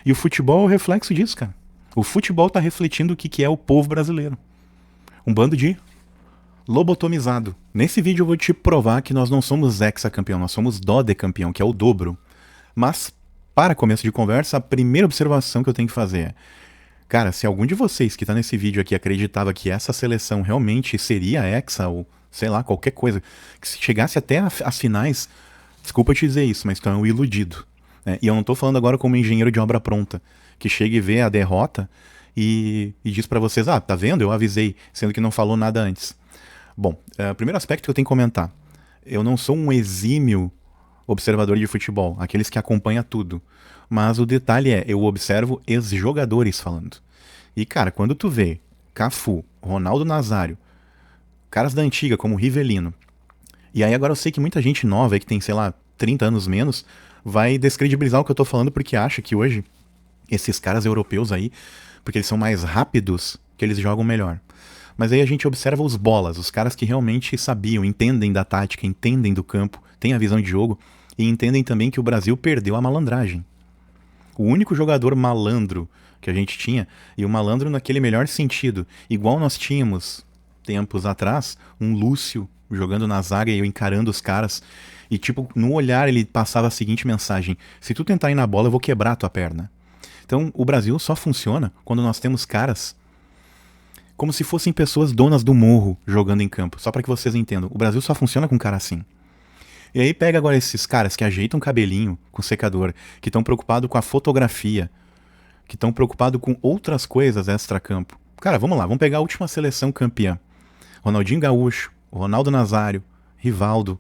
E o futebol é o reflexo disso, cara. O futebol tá refletindo o que é o povo brasileiro. Um bando de lobotomizado. Nesse vídeo eu vou te provar que nós não somos hexacampeão, nós somos dodecampeão, que é o dobro. Mas, para começo de conversa, a primeira observação que eu tenho que fazer é: cara, se algum de vocês que tá nesse vídeo aqui acreditava que essa seleção realmente seria hexa ou, sei lá, qualquer coisa, que se chegasse até as finais, desculpa te dizer isso, mas tu é um iludido. Né? E eu não tô falando agora como engenheiro de obra pronta, que chega e vê a derrota e diz pra vocês, tá vendo? Eu avisei, sendo que não falou nada antes. Bom, o primeiro aspecto que eu tenho que comentar. Eu não sou um exímio observador de futebol, aqueles que acompanham tudo. Mas o detalhe é, eu observo ex-jogadores falando. E, cara, quando tu vê Cafu, Ronaldo Nazário, caras da antiga, como Rivelino, e aí agora eu sei que muita gente nova, aí que tem, sei lá, 30 anos menos, vai descredibilizar o que eu tô falando porque acha que hoje esses caras europeus aí, porque eles são mais rápidos, que eles jogam melhor. Mas aí a gente observa os bolas, os caras que realmente sabiam, entendem da tática, entendem do campo, têm a visão de jogo e entendem também que o Brasil perdeu a malandragem. O único jogador malandro que a gente tinha, e o malandro naquele melhor sentido, igual nós tínhamos tempos atrás, um Lúcio jogando na zaga e eu encarando os caras, e tipo, no olhar ele passava a seguinte mensagem: se tu tentar ir na bola eu vou quebrar tua perna. Então o Brasil só funciona quando nós temos caras como se fossem pessoas donas do morro jogando em campo. Só para que vocês entendam, o Brasil só funciona com cara assim. E aí pega agora esses caras que ajeitam o cabelinho com secador, que estão preocupados com a fotografia, que estão preocupados com outras coisas extra-campo. Cara, vamos lá, vamos pegar a última seleção campeã. Ronaldinho Gaúcho, Ronaldo Nazário, Rivaldo,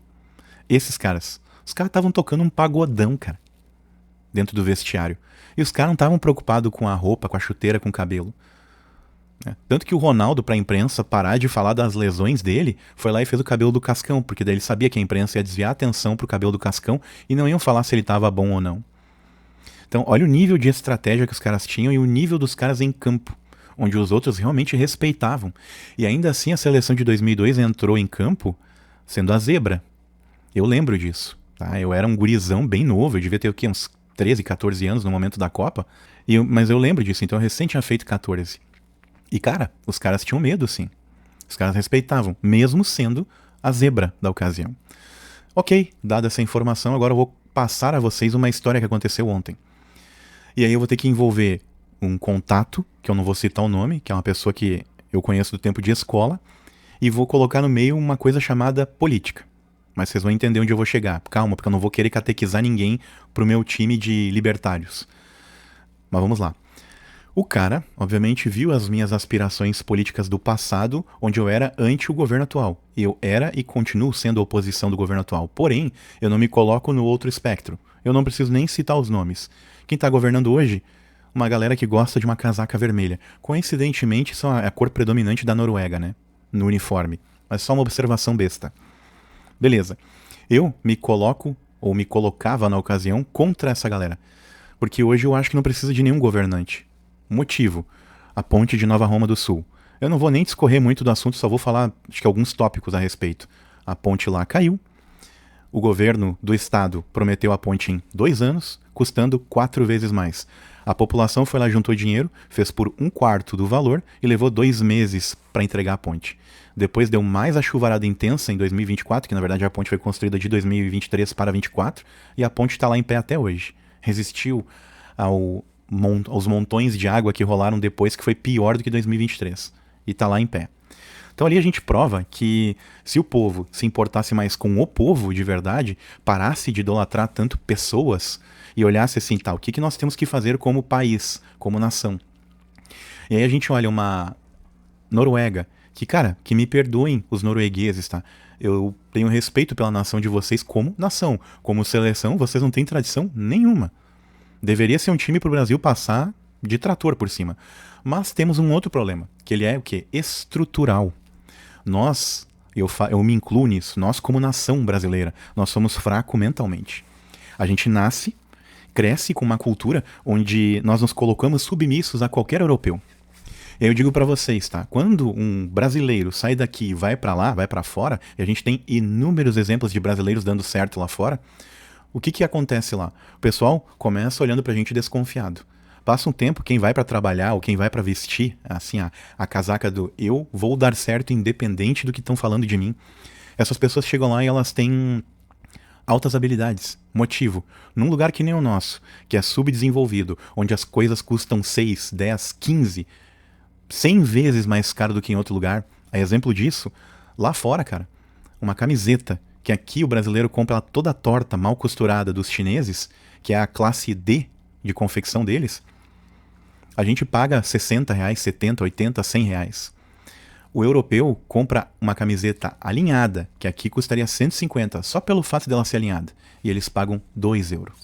esses caras. Os caras estavam tocando um pagodão, cara, dentro do vestiário. E os caras não estavam preocupados com a roupa, com a chuteira, com o cabelo. Tanto que o Ronaldo, pra imprensa parar de falar das lesões dele, foi lá e fez o cabelo do Cascão, porque daí ele sabia que a imprensa ia desviar a atenção pro cabelo do Cascão e não iam falar se ele tava bom ou não. Então, olha o nível de estratégia que os caras tinham e o nível dos caras em campo, onde os outros realmente respeitavam. E ainda assim a seleção de 2002 entrou em campo sendo a zebra. Eu lembro disso. Tá? Eu era um gurizão bem novo, eu devia ter o quê? Uns 13, 14 anos no momento da Copa. Mas eu lembro disso, então eu recém tinha feito 14. E, cara, os caras tinham medo, sim. Os caras respeitavam, mesmo sendo a zebra da ocasião. Ok, dada essa informação, agora eu vou passar a vocês uma história que aconteceu ontem. E aí eu vou ter que envolver um contato, que eu não vou citar o nome, que é uma pessoa que eu conheço do tempo de escola, e vou colocar no meio uma coisa chamada política. Mas vocês vão entender onde eu vou chegar. Calma, porque eu não vou querer catequizar ninguém pro meu time de libertários. Mas vamos lá. O cara, obviamente, viu as minhas aspirações políticas do passado, onde eu era anti o governo atual. Eu era e continuo sendo a oposição do governo atual. Porém, eu não me coloco no outro espectro. Eu não preciso nem citar os nomes. Quem tá governando hoje? Uma galera que gosta de uma casaca vermelha. Coincidentemente, são a cor predominante da Noruega, né? No uniforme. Mas só uma observação besta. Beleza. Eu me coloco, ou me colocava na ocasião, contra essa galera. Porque hoje eu acho que não precisa de nenhum governante. Motivo: a ponte de Nova Roma do Sul. Eu não vou nem discorrer muito do assunto, só vou falar, acho que alguns tópicos a respeito. A ponte lá caiu. O governo do estado prometeu a ponte em 2 anos, custando 4 vezes mais. A população foi lá, juntou dinheiro, fez por 1/4 do valor e levou 2 meses para entregar a ponte. Depois deu mais a chuvarada intensa em 2024, que na verdade a ponte foi construída de 2023 para 2024, e a ponte está lá em pé até hoje. Resistiu aos montões de água que rolaram depois, que foi pior do que 2023. E tá lá em pé. Então ali a gente prova que se o povo se importasse mais com o povo de verdade, parasse de idolatrar tanto pessoas e olhasse assim, tá, o que nós temos que fazer como país, como nação. E aí a gente olha uma Noruega, que, cara, que me perdoem os noruegueses, tá? Eu tenho respeito pela nação de vocês como nação. Como seleção, vocês não têm tradição nenhuma. Deveria ser um time pro Brasil passar de trator por cima. Mas temos um outro problema, que ele é o quê? Estrutural. Nós, eu me incluo nisso, nós como nação brasileira, nós somos fracos mentalmente. A gente nasce, cresce com uma cultura onde nós nos colocamos submissos a qualquer europeu. E aí eu digo pra vocês, tá? Quando um brasileiro sai daqui e vai pra lá, vai pra fora, e a gente tem inúmeros exemplos de brasileiros dando certo lá fora, O que acontece lá? O pessoal começa olhando pra gente desconfiado. Passa um tempo, quem vai pra trabalhar ou quem vai pra vestir, assim, a casaca do eu vou dar certo independente do que estão falando de mim. Essas pessoas chegam lá e elas têm altas habilidades. Motivo. Num lugar que nem o nosso, que é subdesenvolvido, onde as coisas custam 6, 10, 15, 100 vezes mais caro do que em outro lugar. A exemplo disso, lá fora, cara, uma camiseta que aqui o brasileiro compra toda torta, mal costurada dos chineses, que é a classe D de confecção deles, a gente paga 60 reais, 70, 80, 100 reais. O europeu compra uma camiseta alinhada, que aqui custaria 150, só pelo fato dela ser alinhada, e eles pagam 2 euros.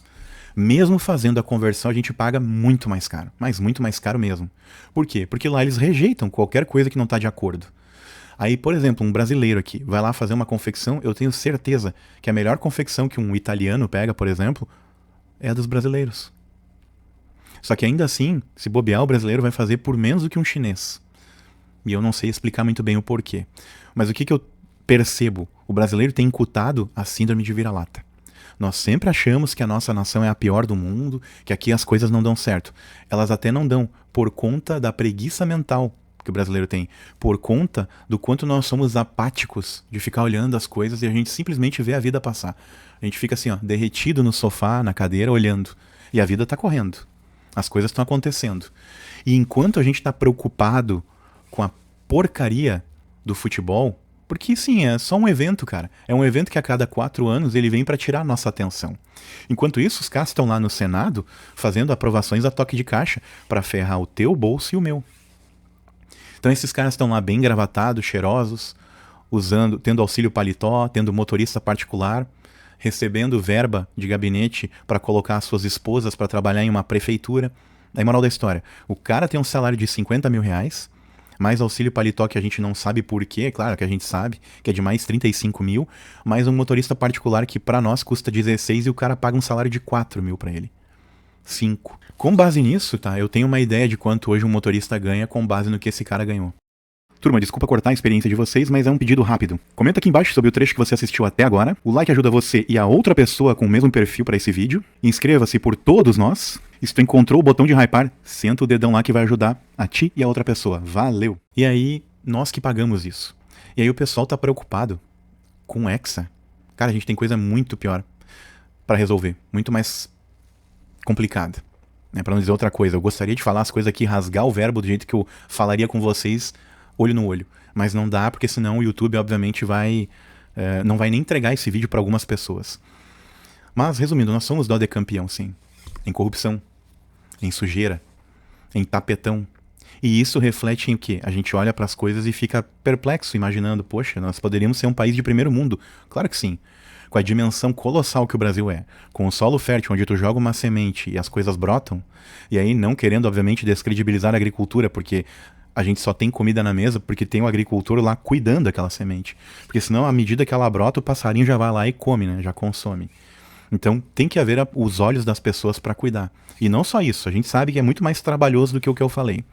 Mesmo fazendo a conversão, a gente paga muito mais caro, mas muito mais caro mesmo. Por quê? Porque lá eles rejeitam qualquer coisa que não está de acordo. Aí, por exemplo, um brasileiro aqui vai lá fazer uma confecção, eu tenho certeza que a melhor confecção que um italiano pega, por exemplo, é a dos brasileiros. Só que ainda assim, se bobear, o brasileiro vai fazer por menos do que um chinês. E eu não sei explicar muito bem o porquê. Mas o que eu percebo? O brasileiro tem incutado a síndrome de vira-lata. Nós sempre achamos que a nossa nação é a pior do mundo, que aqui as coisas não dão certo. Elas até não dão, por conta da preguiça mental que o brasileiro tem, por conta do quanto nós somos apáticos de ficar olhando as coisas e a gente simplesmente vê a vida passar. A gente fica assim, ó, derretido no sofá, na cadeira, olhando. E a vida tá correndo. As coisas estão acontecendo. E enquanto a gente tá preocupado com a porcaria do futebol, porque sim, é só um evento, cara. É um evento que a cada 4 anos ele vem pra tirar a nossa atenção. Enquanto isso, os caras estão lá no Senado fazendo aprovações a toque de caixa pra ferrar o teu bolso e o meu. Então esses caras estão lá bem gravatados, cheirosos, tendo auxílio paletó, tendo motorista particular, recebendo verba de gabinete para colocar suas esposas para trabalhar em uma prefeitura. Aí, moral da história, o cara tem um salário de 50 mil reais, mais auxílio paletó que a gente não sabe por quê, claro que a gente sabe, que é de mais 35 mil, mais um motorista particular que para nós custa 16 e o cara paga um salário de 4 mil para ele. 5. Com base nisso, tá, eu tenho uma ideia de quanto hoje um motorista ganha com base no que esse cara ganhou. Turma, desculpa cortar a experiência de vocês, mas é um pedido rápido. Comenta aqui embaixo sobre o trecho que você assistiu até agora. O like ajuda você e a outra pessoa com o mesmo perfil para esse vídeo. Inscreva-se por todos nós. E se tu encontrou o botão de hypar, senta o dedão lá que vai ajudar a ti e a outra pessoa. Valeu! E aí, nós que pagamos isso. E aí o pessoal tá preocupado com o Hexa. Cara, a gente tem coisa muito pior para resolver. Muito mais complicada. Pra não dizer outra coisa. Eu gostaria de falar as coisas aqui, rasgar o verbo do jeito que eu falaria com vocês, olho no olho. Mas não dá, porque senão o YouTube, obviamente, não vai nem entregar esse vídeo para algumas pessoas. Mas, resumindo, nós somos dó de campeão, sim. Em corrupção, em sujeira, em tapetão. E isso reflete em o quê? A gente olha para as coisas e fica perplexo, imaginando, poxa, nós poderíamos ser um país de primeiro mundo. Claro que sim. Com a dimensão colossal que o Brasil é, com o solo fértil onde tu joga uma semente e as coisas brotam, e aí não querendo, obviamente, descredibilizar a agricultura, porque a gente só tem comida na mesa porque tem o agricultor lá cuidando daquela semente. Porque senão, à medida que ela brota, o passarinho já vai lá e come, né? Já consome. Então, tem que haver os olhos das pessoas para cuidar. E não só isso, a gente sabe que é muito mais trabalhoso do que o que eu falei.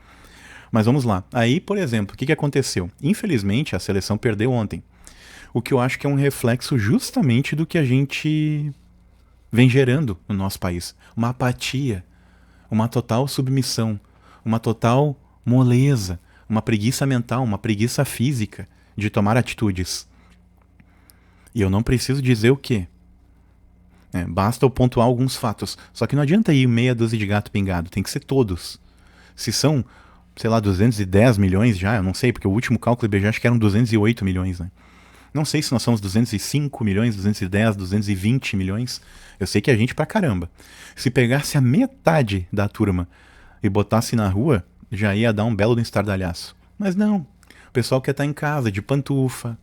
Mas vamos lá. Aí, por exemplo, o que aconteceu? Infelizmente, a seleção perdeu ontem. O que eu acho que é um reflexo justamente do que a gente vem gerando no nosso país. Uma apatia, uma total submissão, uma total moleza, uma preguiça mental, uma preguiça física de tomar atitudes. E eu não preciso dizer o quê. Basta eu pontuar alguns fatos. Só que não adianta ir meia dúzia de gato pingado, tem que ser todos. Se são, sei lá, 210 milhões já, eu não sei, porque o último cálculo do IBGE acho que eram 208 milhões, né? Não sei se nós somos 205 milhões, 210, 220 milhões. Eu sei que é gente pra caramba. Se pegasse a metade da turma e botasse na rua, já ia dar um belo estardalhaço. Mas não. O pessoal quer estar em casa, de pantufa,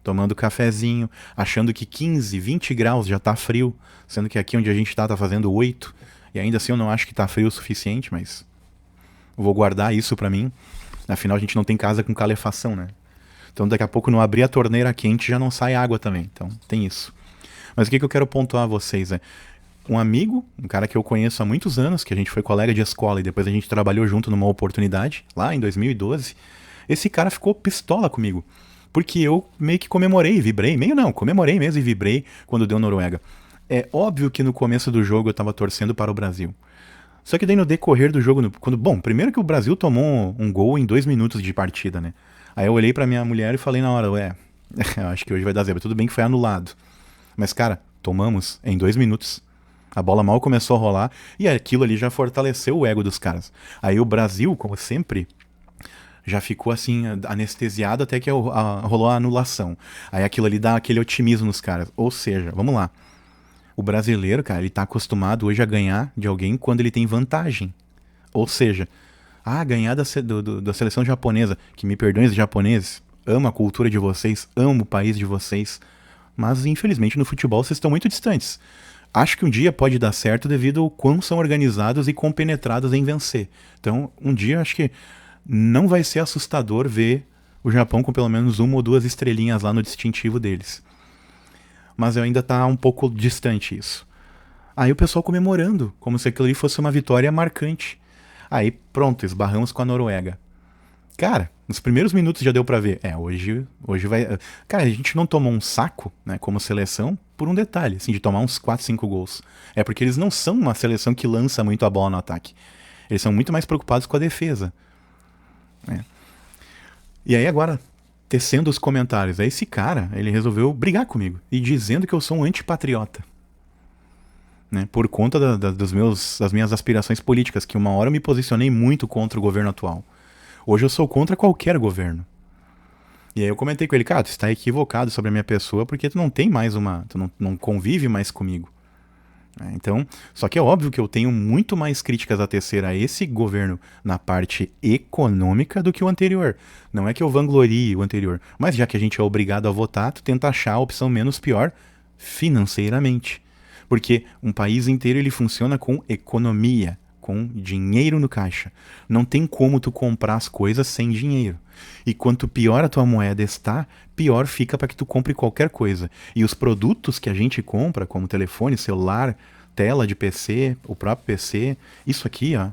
tomando cafezinho, achando que 15, 20 graus já tá frio, sendo que aqui onde a gente tá fazendo 8. E ainda assim eu não acho que tá frio o suficiente, mas vou guardar isso pra mim. Afinal, a gente não tem casa com calefação, né? Então daqui a pouco não abrir a torneira quente já não sai água também. Então tem isso. Mas o que eu quero pontuar a vocês é um amigo, um cara que eu conheço há muitos anos, que a gente foi colega de escola e depois a gente trabalhou junto numa oportunidade, lá em 2012. Esse cara ficou pistola comigo. Porque eu meio que comemorei, vibrei, meio não, comemorei mesmo e vibrei quando deu Noruega. É óbvio que no começo do jogo eu tava torcendo para o Brasil. Só que daí no decorrer do jogo, bom, primeiro que o Brasil tomou um gol em 2 minutos de partida, né? Aí eu olhei pra minha mulher e falei na hora, ué, eu acho que hoje vai dar zebra. Tudo bem que foi anulado. Mas, cara, tomamos em 2 minutos. A bola mal começou a rolar e aquilo ali já fortaleceu o ego dos caras. Aí o Brasil, como sempre, já ficou assim, anestesiado até que rolou a anulação. Aí aquilo ali dá aquele otimismo nos caras. Ou seja, vamos lá. O brasileiro, cara, ele tá acostumado hoje a ganhar de alguém quando ele tem vantagem. Ou seja, ganhar da seleção japonesa, que me perdoem os japoneses, amo a cultura de vocês, amo o país de vocês, mas infelizmente no futebol vocês estão muito distantes. Acho que um dia pode dar certo devido ao quão são organizados e compenetrados em vencer. Então, um dia acho que não vai ser assustador ver o Japão com pelo menos 1 ou 2 estrelinhas lá no distintivo deles. Mas ainda tá um pouco distante isso. Aí o pessoal comemorando, como se aquilo ali fosse uma vitória marcante. Aí pronto, esbarramos com a Noruega. Cara, nos primeiros minutos já deu pra ver. Hoje vai. Cara, a gente não tomou um saco, né, como seleção, por um detalhe, assim, de tomar uns 4, 5 gols. É porque eles não são uma seleção que lança muito a bola no ataque. Eles são muito mais preocupados com a defesa. Né? E aí agora, tecendo os comentários, aí esse cara, ele resolveu brigar comigo e dizendo que eu sou um antipatriota. Né, por conta das minhas aspirações políticas, que uma hora eu me posicionei muito contra o governo atual. Hoje eu sou contra qualquer governo. E aí eu comentei com ele, cara, tu está equivocado sobre a minha pessoa porque tu não tem mais tu não convive mais comigo. Então, só que é óbvio que eu tenho muito mais críticas a tecer a esse governo na parte econômica do que o anterior. Não é que eu vanglorie o anterior, mas já que a gente é obrigado a votar, tu tenta achar a opção menos pior financeiramente. Porque um país inteiro ele funciona com economia, com dinheiro no caixa. Não tem como tu comprar as coisas sem dinheiro. E quanto pior a tua moeda está, pior fica para que tu compre qualquer coisa. E os produtos que a gente compra, como telefone, celular, tela de PC, o próprio PC, isso aqui, ó,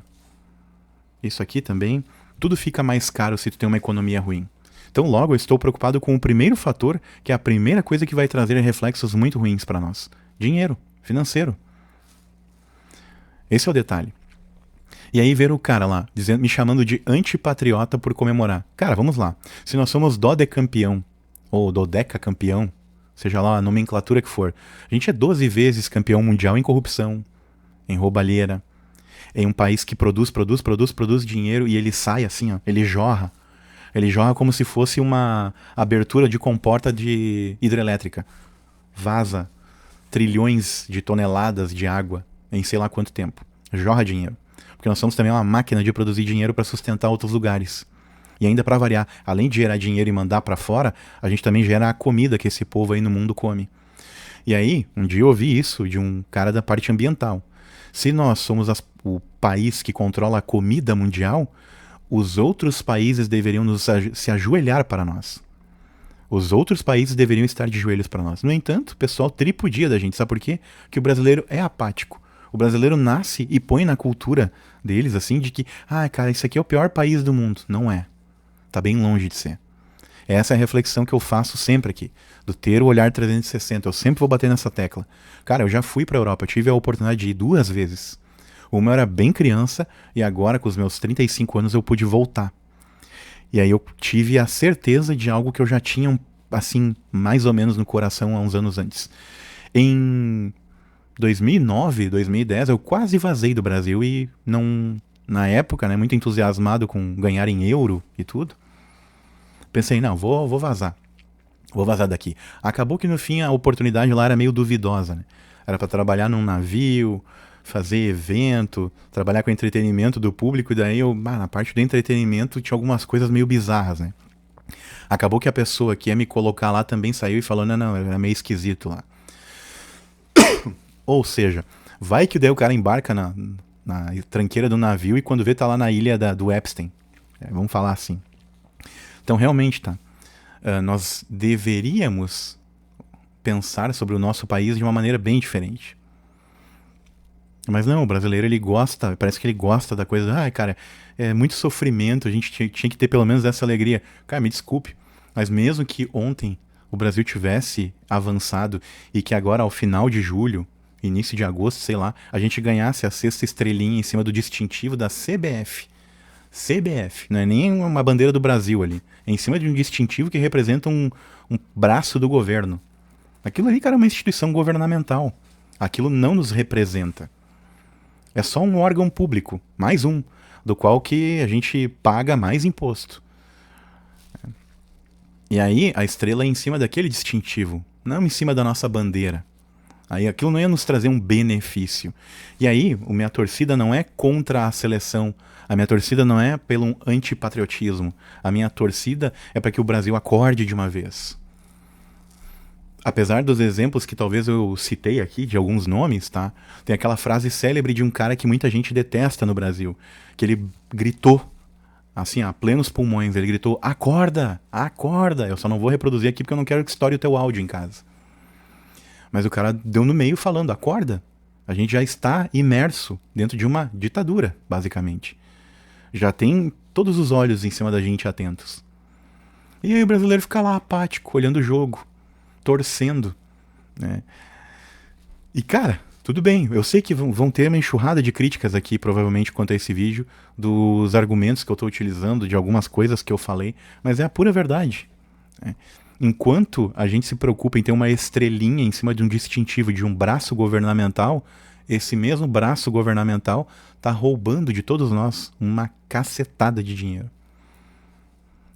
isso aqui também, tudo fica mais caro se tu tem uma economia ruim. Então logo eu estou preocupado com o primeiro fator, que é a primeira coisa que vai trazer reflexos muito ruins para nós. Dinheiro. Financeiro. Esse é o detalhe. E aí ver o cara lá, me chamando de antipatriota por comemorar. Cara, vamos lá. Se nós somos dodecampeão, ou dodecacampeão, seja lá a nomenclatura que for, a gente é 12 vezes campeão mundial em corrupção, em roubalheira, em um país que produz dinheiro e ele sai assim, ó, ele jorra. Ele jorra como se fosse uma abertura de comporta de hidrelétrica. Vaza trilhões de toneladas de água em sei lá quanto tempo. Jorra dinheiro. Porque nós somos também uma máquina de produzir dinheiro para sustentar outros lugares. E ainda para variar, além de gerar dinheiro e mandar para fora, a gente também gera a comida que esse povo aí no mundo come. E aí, um dia eu ouvi isso de um cara da parte ambiental. Se nós somos o país que controla a comida mundial, os outros países deveriam se ajoelhar para nós. Os outros países deveriam estar de joelhos para nós. No entanto, o pessoal tripudia da gente. Sabe por quê? Porque o brasileiro é apático. O brasileiro nasce e põe na cultura deles, assim, de que, cara, isso aqui é o pior país do mundo. Não é. Tá bem longe de ser. Essa é a reflexão que eu faço sempre aqui. Do ter o olhar 360. Eu sempre vou bater nessa tecla. Cara, eu já fui pra Europa. Eu tive a oportunidade de ir 2 vezes. Uma eu era bem criança e agora, com os meus 35 anos, eu pude voltar. E aí eu tive a certeza de algo que eu já tinha, assim, mais ou menos no coração há uns anos antes. Em 2009, 2010, eu quase vazei do Brasil e não... Na época, né, muito entusiasmado com ganhar em euro e tudo, pensei, não, vou vazar. Vou vazar daqui. Acabou que no fim a oportunidade lá era meio duvidosa, né? Era para trabalhar num navio, fazer evento, trabalhar com entretenimento do público, e daí na parte do entretenimento tinha algumas coisas meio bizarras, né? Acabou que a pessoa que ia me colocar lá também saiu e falou, não, era meio esquisito lá. Ou seja, vai que daí o cara embarca na tranqueira do navio e quando vê tá lá na ilha do Epstein. Vamos falar assim. Então realmente, tá? Nós deveríamos pensar sobre o nosso país de uma maneira bem diferente. Mas não, o brasileiro ele gosta, parece que ele gosta da coisa. Cara, é muito sofrimento, a gente tinha que ter pelo menos essa alegria. Cara, me desculpe, mas mesmo que ontem o Brasil tivesse avançado e que agora ao final de julho, início de agosto, sei lá, a gente ganhasse a sexta estrelinha em cima do distintivo da CBF. CBF, não é nem uma bandeira do Brasil ali. É em cima de um distintivo que representa um braço do governo. Aquilo ali, cara, é uma instituição governamental. Aquilo não nos representa. É só um órgão público, mais um, do qual que a gente paga mais imposto. E aí, a estrela é em cima daquele distintivo, não em cima da nossa bandeira. Aí aquilo não ia nos trazer um benefício. E aí, a minha torcida não é contra a seleção. A minha torcida não é pelo antipatriotismo. A minha torcida é para que o Brasil acorde de uma vez. Apesar dos exemplos que talvez eu citei aqui, de alguns nomes, tá? Tem aquela frase célebre de um cara que muita gente detesta no Brasil. Que ele gritou, assim, a plenos pulmões, ele gritou, acorda, acorda. Eu só não vou reproduzir aqui porque eu não quero que estoure o teu áudio em casa. Mas o cara deu no meio falando, acorda. A gente já está imerso dentro de uma ditadura, basicamente. Já tem todos os olhos em cima da gente atentos. E aí o brasileiro fica lá apático, olhando o jogo, torcendo, né? E cara, tudo bem, eu sei que vão ter uma enxurrada de críticas aqui, provavelmente, quanto a esse vídeo, dos argumentos que eu estou utilizando, de algumas coisas que eu falei, mas é a pura verdade, né? Enquanto a gente se preocupa em ter uma estrelinha em cima de um distintivo de um braço governamental, esse mesmo braço governamental tá roubando de todos nós uma cacetada de dinheiro.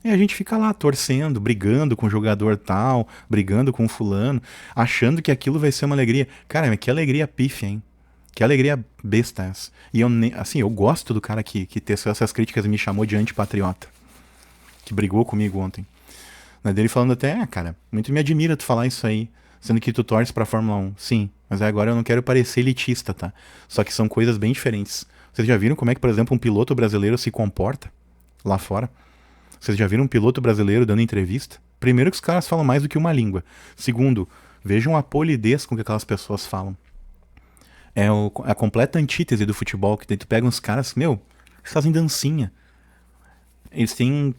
E a gente fica lá torcendo, brigando com o jogador tal, brigando com o fulano, achando que aquilo vai ser uma alegria. Cara, mas que alegria pífia, hein? Que alegria besta essa. E eu, assim, eu gosto do cara que teceu essas críticas e me chamou de antipatriota. Que brigou comigo ontem. Dele falando até, cara, muito me admira tu falar isso aí, sendo que tu torce pra Fórmula 1. Sim, mas agora eu não quero parecer elitista, tá? Só que são coisas bem diferentes. Vocês já viram como é que, por exemplo, um piloto brasileiro se comporta lá fora? Vocês já viram um piloto brasileiro dando entrevista? Primeiro que os caras falam mais do que uma língua. Segundo, vejam a polidez com que aquelas pessoas falam. É a completa antítese do futebol, que daí tu pega uns caras, meu, eles fazem dancinha. Eles têm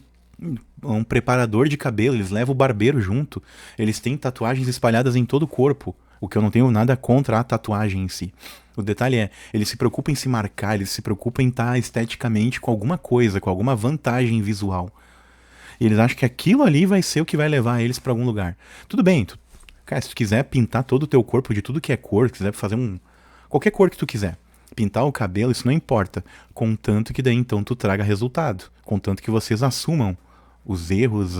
um preparador de cabelo, eles levam o barbeiro junto, eles têm tatuagens espalhadas em todo o corpo, o que eu não tenho nada contra a tatuagem em si. O detalhe é, eles se preocupam em se marcar, eles se preocupam em estar esteticamente com alguma coisa, com alguma vantagem visual. E eles acham que aquilo ali vai ser o que vai levar eles pra algum lugar. Tudo bem, cara, se tu quiser pintar todo o teu corpo de tudo que é cor, quiser fazer qualquer cor que tu quiser, pintar o cabelo, isso não importa, contanto que daí então tu traga resultado, contanto que vocês assumam os erros,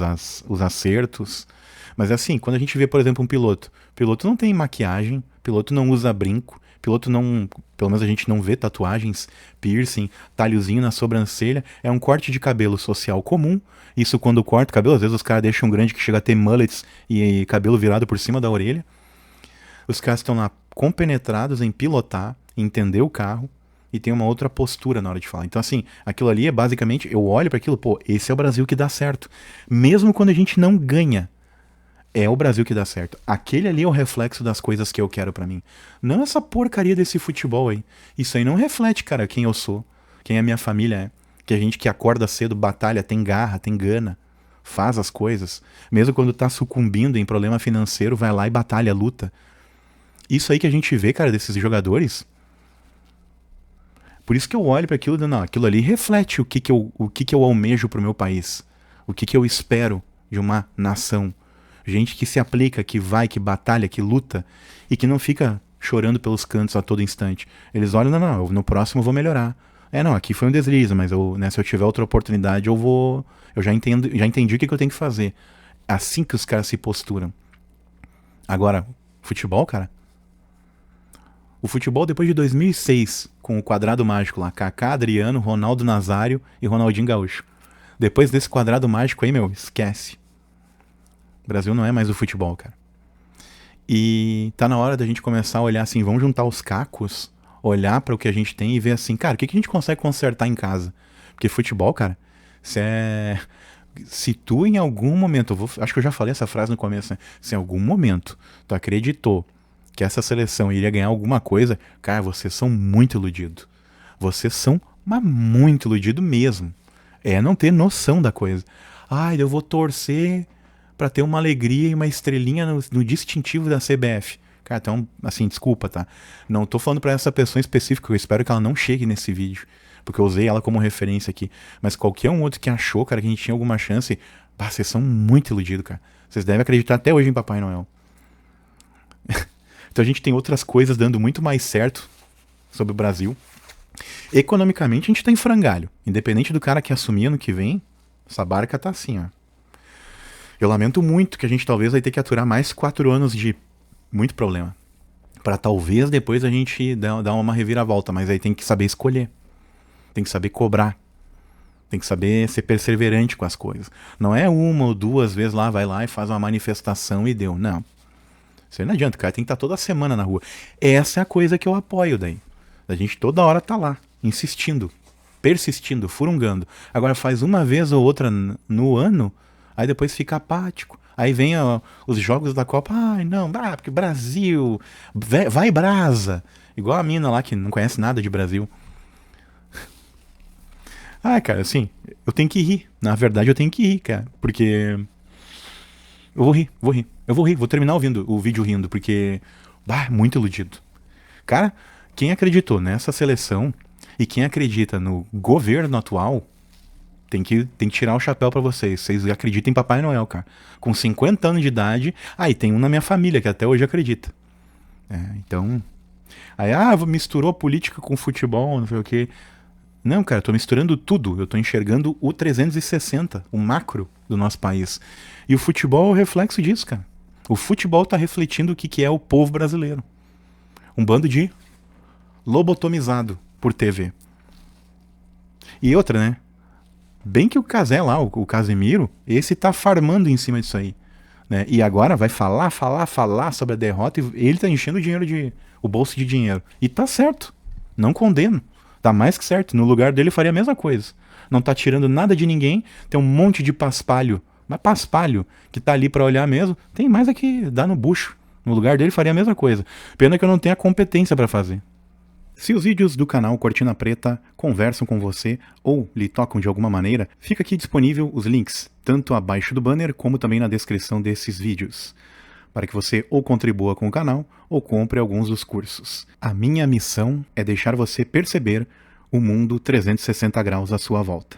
os acertos. Mas é assim, quando a gente vê, por exemplo, um piloto, o piloto não tem maquiagem, o piloto não usa brinco, o piloto não, pelo menos a gente não vê tatuagens, piercing, talhozinho na sobrancelha, é um corte de cabelo social comum. Isso quando corta o cabelo, às vezes os caras deixam um grande que chega a ter mullets e cabelo virado por cima da orelha. Os caras estão lá compenetrados em pilotar, em entender o carro, e tem uma outra postura na hora de falar. Então, assim, aquilo ali é basicamente, eu olho para aquilo, pô, esse é o Brasil que dá certo. Mesmo quando a gente não ganha, é o Brasil que dá certo. Aquele ali é o reflexo das coisas que eu quero para mim. Não essa porcaria desse futebol aí. Isso aí não reflete, cara, quem eu sou, quem a minha família é. Que a gente que acorda cedo, batalha, tem garra, tem gana, faz as coisas. Mesmo quando tá sucumbindo em problema financeiro, vai lá e batalha, luta. Isso aí que a gente vê, cara, desses jogadores. Por isso que eu olho para aquilo e não, aquilo ali reflete o que eu almejo pro meu país. O que eu espero de uma nação. Gente que se aplica, que vai, que batalha, que luta e que não fica chorando pelos cantos a todo instante. Eles olham, não, no próximo eu vou melhorar. Não, aqui foi um deslize, mas se eu tiver outra oportunidade eu já entendi o que eu tenho que fazer. É assim que os caras se posturam. Agora, futebol, cara, o futebol depois de 2006, com o quadrado mágico lá, Kaká, Adriano, Ronaldo Nazário e Ronaldinho Gaúcho. Depois desse quadrado mágico aí, meu, esquece. O Brasil não é mais o futebol, cara. E tá na hora da gente começar a olhar assim, vamos juntar os cacos, olhar para o que a gente tem e ver assim, cara, o que a gente consegue consertar em casa? Porque futebol, cara, se tu em algum momento, acho que eu já falei essa frase no começo, né? Se em algum momento tu acreditou que essa seleção iria ganhar alguma coisa, cara, vocês são muito iludidos. Vocês são, mas muito iludidos mesmo. É não ter noção da coisa. Eu vou torcer pra ter uma alegria e uma estrelinha no distintivo da CBF. Cara, então, assim, desculpa, tá? Não tô falando pra essa pessoa em específico, eu espero que ela não chegue nesse vídeo, porque eu usei ela como referência aqui. Mas qualquer um outro que achou, cara, que a gente tinha alguma chance, bah, vocês são muito iludidos, cara. Vocês devem acreditar até hoje em Papai Noel. Então a gente tem outras coisas dando muito mais certo sobre o Brasil. Economicamente a gente tá em frangalho. Independente do cara que assumir ano que vem, essa barca tá assim, ó. Eu lamento muito que a gente talvez vai ter que aturar mais 4 anos de muito problema. Pra talvez depois a gente dar uma reviravolta. Mas aí tem que saber escolher. Tem que saber cobrar. Tem que saber ser perseverante com as coisas. Não é uma ou duas vezes lá, vai lá e faz uma manifestação e deu. Não. Isso aí não adianta, o cara tem que estar toda semana na rua. Essa é a coisa que eu apoio daí. A gente toda hora tá lá, insistindo, persistindo, furungando. Agora faz uma vez ou outra no ano, aí depois fica apático. Aí vem os jogos da Copa, ai não, porque Brasil, vai brasa. Igual a mina lá que não conhece nada de Brasil. Ah, cara, assim, eu tenho que rir. Na verdade eu tenho que rir, cara, porque... Eu vou rir, vou rir. Eu vou rir, vou terminar ouvindo o vídeo rindo, porque... muito iludido. Cara, quem acreditou nessa seleção e quem acredita no governo atual, tem que tirar o chapéu pra vocês. Vocês acreditam em Papai Noel, cara. Com 50 anos de idade... e tem um na minha família que até hoje acredita. Então... Aí, misturou política com futebol, não sei o quê. Não, cara, eu tô misturando tudo. Eu tô enxergando o 360, o macro do nosso país. E o futebol é o reflexo disso, cara. O futebol tá refletindo o que é o povo brasileiro. Um bando de lobotomizado por TV. E outra, né? Bem que o Casé lá, o Casemiro, esse tá farmando em cima disso aí. Né? E agora vai falar sobre a derrota e ele tá enchendo o bolso de dinheiro. E tá certo. Não condeno. Tá mais que certo. No lugar dele faria a mesma coisa. Não tá tirando nada de ninguém. Tem um monte de paspalho. Mas paspalho que tá ali pra olhar mesmo. Tem mais é que dá no bucho. No lugar dele faria a mesma coisa. Pena que eu não tenho a competência pra fazer. Se os vídeos do canal Cortina Preta conversam com você ou lhe tocam de alguma maneira, fica aqui disponível os links, tanto abaixo do banner como também na descrição desses vídeos, para que você ou contribua com o canal ou compre alguns dos cursos. A minha missão é deixar você perceber o mundo 360 graus à sua volta.